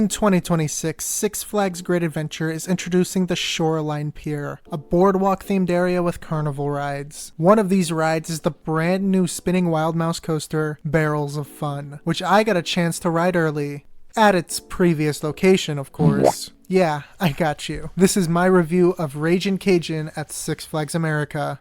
In 2026, Six Flags Great Adventure is introducing the Shoreline Pier, a boardwalk-themed area with carnival rides. One of these rides is the brand new spinning Wild Mouse coaster, Barrels of Fun, which I got a chance to ride early. At its previous location, of course. Yeah, I got you. This is my review of Ragin Cajun at Six Flags America.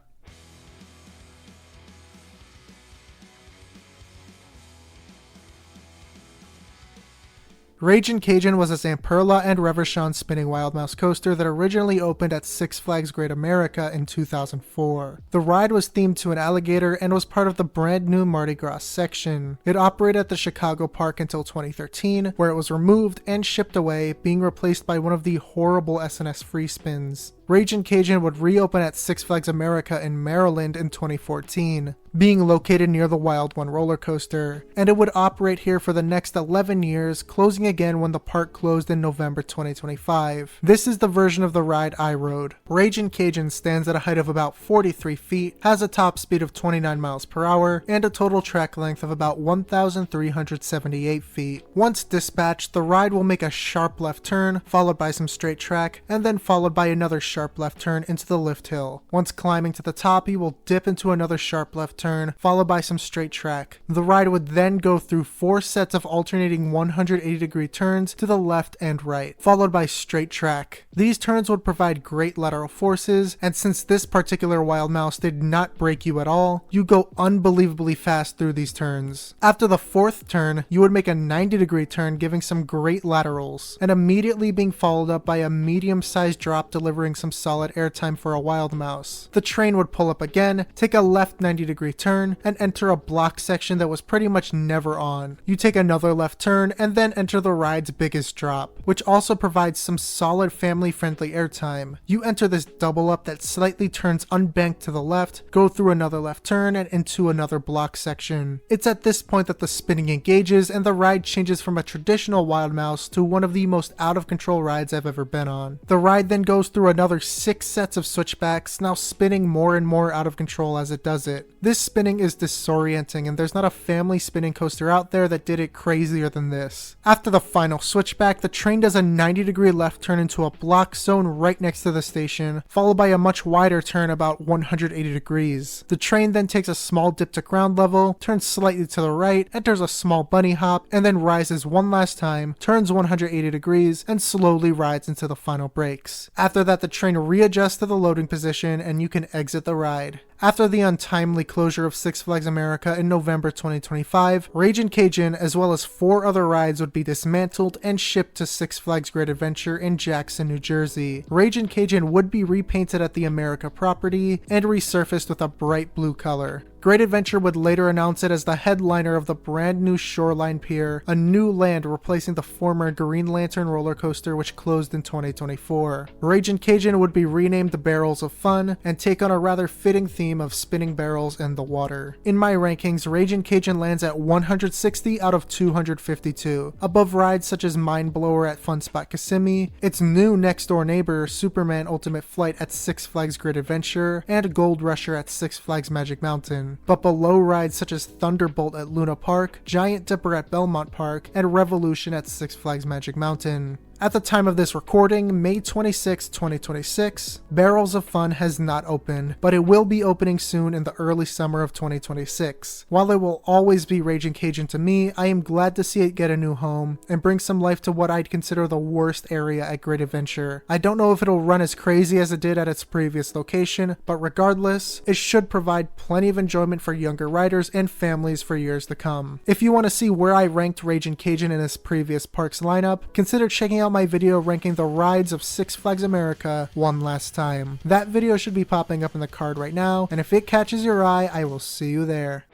Ragin Cajun was a Zamperla and Reverchon spinning Wild Mouse coaster that originally opened at Six Flags Great America in 2004. The ride was themed to an alligator and was part of the brand new Mardi Gras section. It operated at the Chicago park until 2013, where it was removed and shipped away, being replaced by one of the horrible SNS free spins. Ragin Cajun would reopen at Six Flags America in Maryland in 2014, being located near the Wild One roller coaster, and it would operate here for the next 11 years, closing again when the park closed in November 2025. This is the version of the ride I rode. Ragin Cajun stands at a height of about 43 feet, has a top speed of 29 miles per hour, and a total track length of about 1,378 feet. Once dispatched, the ride will make a sharp left turn, followed by some straight track, and then followed by another sharp left turn into the lift hill. Once climbing to the top, you will dip into another sharp left turn, followed by some straight track. The ride would then go through 4 sets of alternating 180-degree turns to the left and right, followed by straight track. These turns would provide great lateral forces, and since this particular Wild Mouse did not brake you at all, you go unbelievably fast through these turns. After the 4th turn, you would make a 90-degree turn, giving some great laterals, and immediately being followed up by a medium-sized drop delivering some solid airtime for a Wild Mouse. The train would pull up again, take a left 90-degree turn, and enter a block section that was pretty much never on. You take another left turn, and then enter the ride's biggest drop, which also provides some solid family-friendly airtime. You enter this double up that slightly turns unbanked to the left, go through another left turn, and into another block section. It's at this point that the spinning engages, and the ride changes from a traditional Wild Mouse to one of the most out-of-control rides I've ever been on. The ride then goes through another 6 sets of switchbacks, now spinning more and more out of control as it does it. This spinning is disorienting, and there's not a family spinning coaster out there that did it crazier than this. After the final switchback, the train does a 90-degree left turn into a block zone right next to the station, followed by a much wider turn about 180 degrees. The train then takes a small dip to ground level, turns slightly to the right, enters a small bunny hop, and then rises one last time, turns 180 degrees, and slowly rides into the final brakes. After that, the train readjusts to the loading position and you can exit the ride. After the untimely closure of Six Flags America in November 2025, Ragin Cajun as well as 4 other rides would be dismantled and shipped to Six Flags Great Adventure in Jackson, New Jersey. Ragin Cajun would be repainted at the America property and resurfaced with a bright blue color. Great Adventure would later announce it as the headliner of the brand new Shoreline Pier, a new land replacing the former Green Lantern roller coaster which closed in 2024. Ragin Cajun would be renamed the Barrels of Fun and take on a rather fitting theme of spinning barrels in the water. In my rankings, Ragin Cajun lands at 160 out of 252, above rides such as Mind Blower at Fun Spot Kissimmee, its new next door neighbor Superman Ultimate Flight at Six Flags Great Adventure, and Gold Rusher at Six Flags Magic Mountain, but below rides such as Thunderbolt at Luna Park, Giant Dipper at Belmont Park, and Revolution at Six Flags Magic Mountain. At the time of this recording, May 26, 2026, Barrels of Fun has not opened, but it will be opening soon in the early summer of 2026. While it will always be Ragin Cajun to me, I am glad to see it get a new home and bring some life to what I'd consider the worst area at Great Adventure. I don't know if it'll run as crazy as it did at its previous location, but regardless, it should provide plenty of enjoyment for younger riders and families for years to come. If you want to see where I ranked Ragin Cajun in its previous parks lineup, consider checking out my video ranking the rides of Six Flags America one last time. That video should be popping up in the card right now, and if it catches your eye, I will see you there.